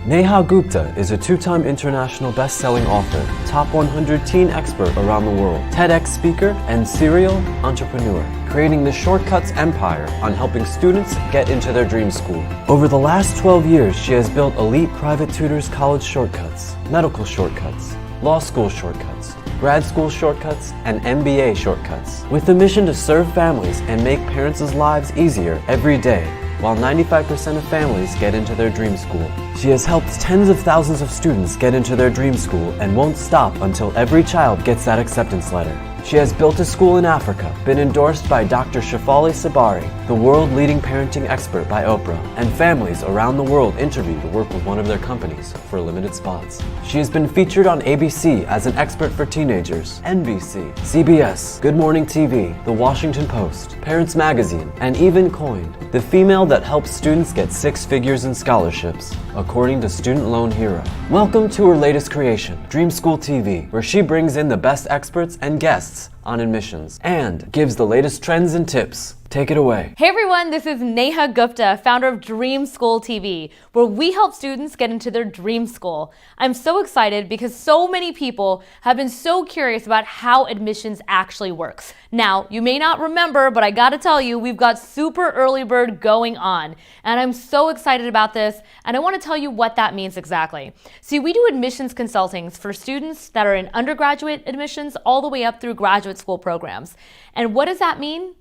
Neha Gupta is a two-time international best-selling author, top 100 teen expert around the world, TEDx speaker, and serial entrepreneur, creating the Shortcuts empire on helping students get into their dream school. Over the last 12 years, she has built elite private tutors college shortcuts, medical shortcuts, law school shortcuts, grad school shortcuts, and MBA shortcuts, with the mission to serve families and make parents' lives easier every day, while 95% of families get into their dream school. She has helped tens of thousands of students get into their dream school and won't stop until every child gets that acceptance letter. She has built a school in Africa, been endorsed by Dr. Shefali Sabari, the world-leading parenting expert by Oprah, and families around the world interview to work with one of their companies for limited spots. She has been featured on ABC as an expert for teenagers, NBC, CBS, Good Morning TV, The Washington Post, Parents Magazine, and even coined the female that helps students get 6 figures in scholarships, according to Student Loan Hero. Welcome to her latest creation, Dream School TV, where she brings in the best experts and guests on admissions and gives the latest trends and tips. Take it away. Hey everyone, this is Neha Gupta, founder of Dream School TV, where we help students get into their dream school. I'm so excited because so many people have been so curious about how admissions actually works. Now, you may not remember, but I gotta tell you, we've got Super Early Bird going on, and I'm so excited about this, and I wanna tell you what that means exactly. See, we do admissions consultings for students that are in undergraduate admissions all the way up through graduate school programs. And what does that mean?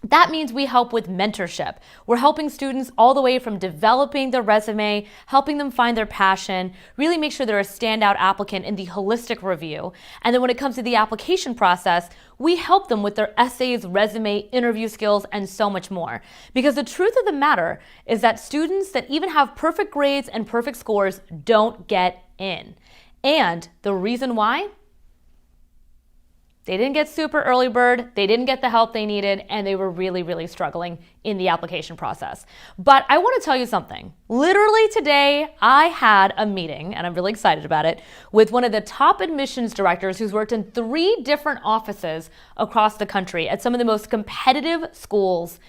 That means we help with mentorship. We're helping students all the way from developing their resume, helping them find their passion, really make sure they're a standout applicant in the holistic review. And then when it comes to the application process, we help them with their essays, resume, interview skills, and so much more. Because the truth of the matter is that students that even have perfect grades and perfect scores don't get in. And the reason why? They didn't get Super Early Bird, they didn't get the help they needed, and they were really, really struggling in the application process. But I want to tell you something. Literally today, I had a meeting, and I'm really excited about it, with one of the top admissions directors who's worked in 3 different offices across the country at some of the most competitive schools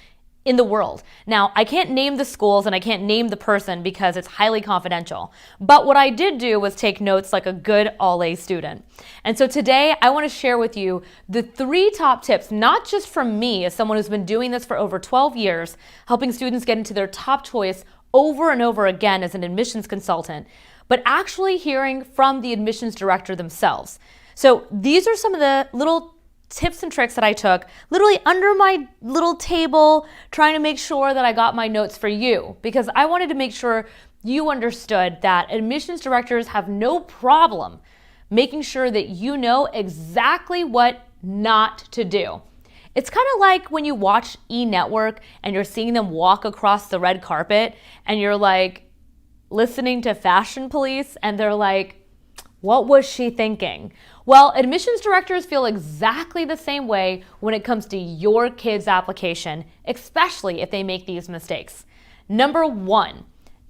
in the world. Now, I can't name the schools and I can't name the person because it's highly confidential. But what I did do was take notes like a good all-A student. And so today I want to share with you the 3 top tips, not just from me as someone who's been doing this for over 12 years, helping students get into their top choice over and over again as an admissions consultant, but actually hearing from the admissions director themselves. So these are some of the little tips and tricks that I took literally under my little table, trying to make sure that I got my notes for you, because I wanted to make sure you understood that admissions directors have no problem making sure that you know exactly what not to do. It's kind of like when you watch E! Network and you're seeing them walk across the red carpet and you're like listening to Fashion Police and they're like, what was she thinking? Well, admissions directors feel exactly the same way when it comes to your kid's application, especially if they make these mistakes. Number 1,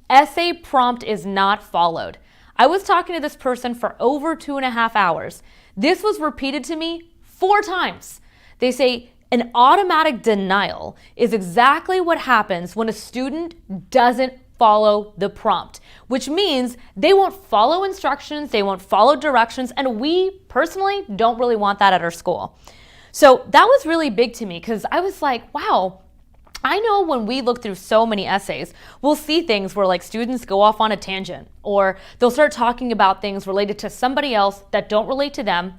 essay prompt is not followed. I was talking to this person for over 2.5 hours. This was repeated to me 4 times. They say an automatic denial is exactly what happens when a student doesn't follow the prompt, which means they won't follow instructions, they won't follow directions, and we personally don't really want that at our school. So that was really big to me because I was like, wow, I know when we look through so many essays, we'll see things where like students go off on a tangent, or they'll start talking about things related to somebody else that don't relate to them,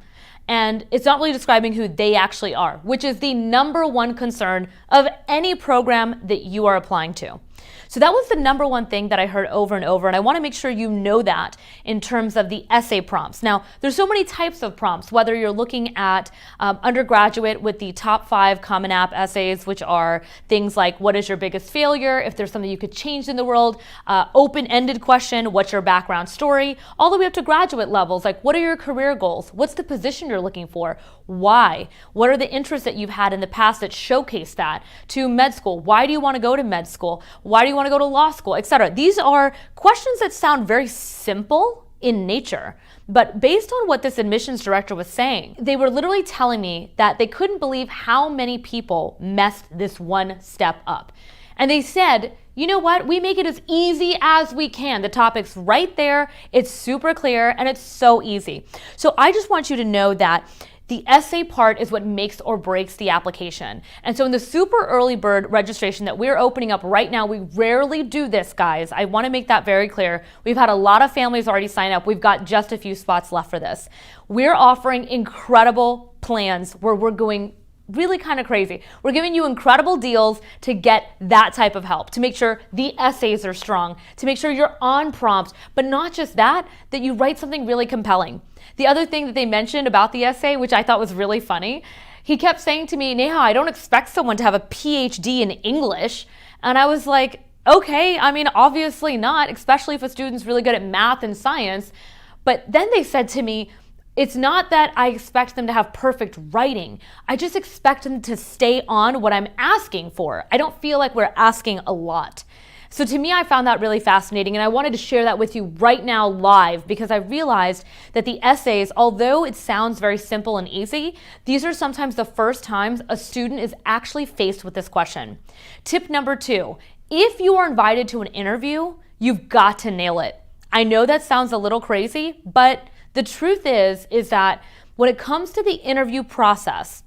and it's not really describing who they actually are, which is the number 1 concern of any program that you are applying to. So that was the number 1 thing that I heard over and over, and I want to make sure you know that in terms of the essay prompts. Now, there's so many types of prompts, whether you're looking at undergraduate with the top 5 Common App essays, which are things like, what is your biggest failure? If there's something you could change in the world, open-ended question, what's your background story? All the way up to graduate levels, like what are your career goals? What's the position you're looking for? Why? What are the interests that you've had in the past that showcase that? To med school, why do you want to go to med school? Why do you want to go to law school, etc.? These are questions that sound very simple in nature, but based on what this admissions director was saying, they were literally telling me that they couldn't believe how many people messed this one step up. And they said, you know what? We make it as easy as we can. The topic's right there. It's super clear and it's so easy. So I just want you to know that the essay part is what makes or breaks the application. And so in the super early bird registration that we're opening up right now, we rarely do this, guys. I want to make that very clear. We've had a lot of families already sign up. We've got just a few spots left for this. We're offering incredible plans where we're going really kind of crazy. We're giving you incredible deals to get that type of help, to make sure the essays are strong, to make sure you're on prompt, but not just that, that you write something really compelling. The other thing that they mentioned about the essay, which I thought was really funny, he kept saying to me, Neha, I don't expect someone to have a PhD in English. And I was like, okay, I mean, obviously not, especially if a student's really good at math and science. But then they said to me, it's not that I expect them to have perfect writing. I just expect them to stay on what I'm asking for. I don't feel like we're asking a lot. So to me, I found that really fascinating, and I wanted to share that with you right now live because I realized that the essays, although it sounds very simple and easy, these are sometimes the first times a student is actually faced with this question. Tip number 2, if you are invited to an interview, you've got to nail it. I know that sounds a little crazy, but the truth is that when it comes to the interview process,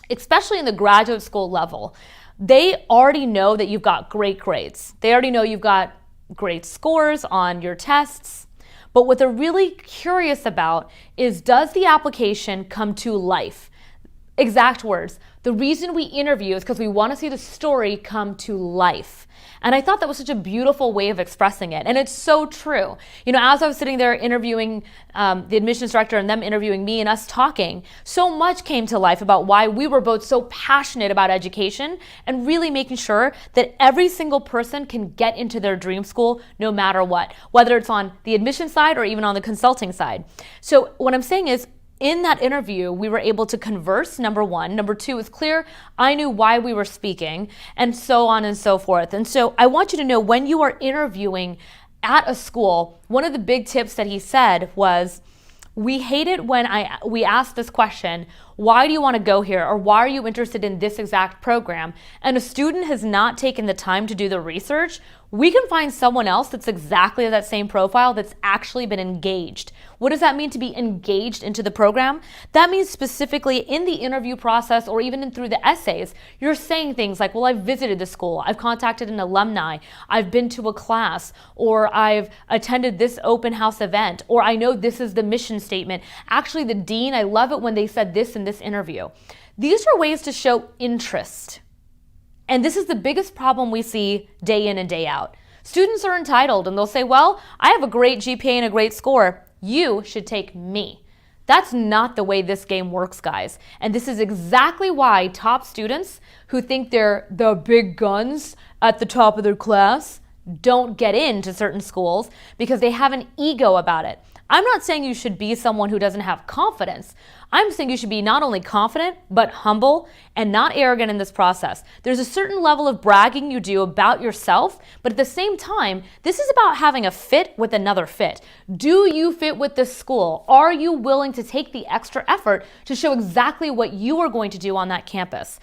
especially in the graduate school level, they already know that you've got great grades. They already know you've got great scores on your tests. But what they're really curious about is, does the application come to life? Exact words. The reason we interview is because we want to see the story come to life. And I thought that was such a beautiful way of expressing it. And it's so true. You know, as I was sitting there interviewing the admissions director and them interviewing me and us talking, so much came to life about why we were both so passionate about education and really making sure that every single person can get into their dream school no matter what, whether it's on the admission side or even on the consulting side. So what I'm saying is, in that interview, we were able to converse, number 1. Number 2, it's clear I knew why we were speaking, and so on and so forth. And so I want you to know, when you are interviewing at a school, one of the big tips that he said was, we hate it when we ask this question, why do you want to go here? Or why are you interested in this exact program? And a student has not taken the time to do the research. We can find someone else that's exactly that same profile that's actually been engaged. What does that mean to be engaged into the program? That means specifically in the interview process or even through the essays, you're saying things like, well, I've visited the school, I've contacted an alumni, I've been to a class, or I've attended this open house event, or I know this is the mission statement. Actually, the dean, I love it when they said this in this interview. These are ways to show interest. And this is the biggest problem we see day in and day out. Students are entitled and they'll say, well, I have a great GPA and a great score. You should take me. That's not the way this game works, guys. And this is exactly why top students who think they're the big guns at the top of their class don't get into certain schools because they have an ego about it. I'm not saying you should be someone who doesn't have confidence. I'm saying you should be not only confident, but humble and not arrogant in this process. There's a certain level of bragging you do about yourself, but at the same time, this is about having a fit with another fit. Do you fit with this school? Are you willing to take the extra effort to show exactly what you are going to do on that campus?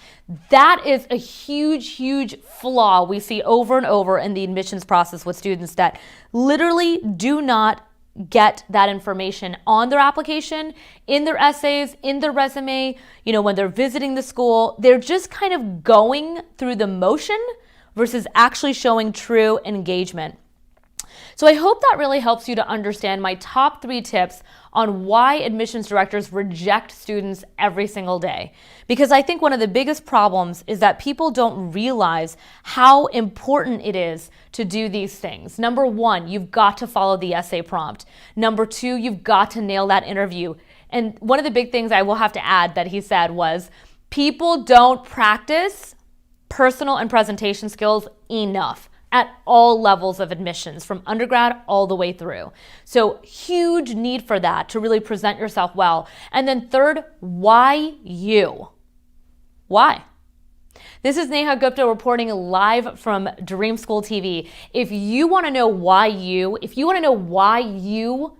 That is a huge, huge flaw we see over and over in the admissions process with students that literally do not get that information on their application, in their essays, in their resume, when they're visiting the school. They're just kind of going through the motion versus actually showing true engagement. So I hope that really helps you to understand my top 3 tips on why admissions directors reject students every single day. Because I think one of the biggest problems is that people don't realize how important it is to do these things. Number 1, you've got to follow the essay prompt. Number 2, you've got to nail that interview. And one of the big things I will have to add that he said was, people don't practice personal and presentation skills enough at all levels of admissions, from undergrad all the way through. So huge need for that, to really present yourself well. And then third, why you? Why? This is Neha Gupta reporting live from Dream School TV. If you want to know why you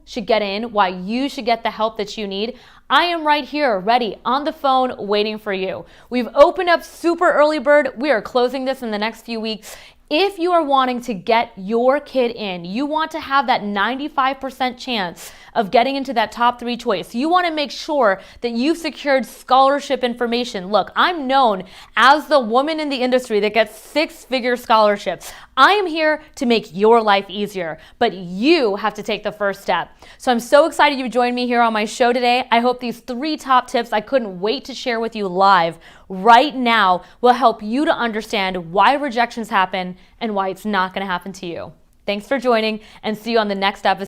should get in, why you should get the help that you need, I am right here, ready, on the phone, waiting for you. We've opened up super early bird. We are closing this in the next few weeks. If you are wanting to get your kid in, you want to have that 95% chance of getting into that top 3 choice. You want to make sure that you've secured scholarship information. Look, I'm known as the woman in the industry that gets 6-figure scholarships. I am here to make your life easier, but you have to take the first step. So I'm so excited you joined me here on my show today. I hope these 3 top tips I couldn't wait to share with you live right now will help you to understand why rejections happen and why it's not going to happen to you. Thanks for joining, and see you on the next episode.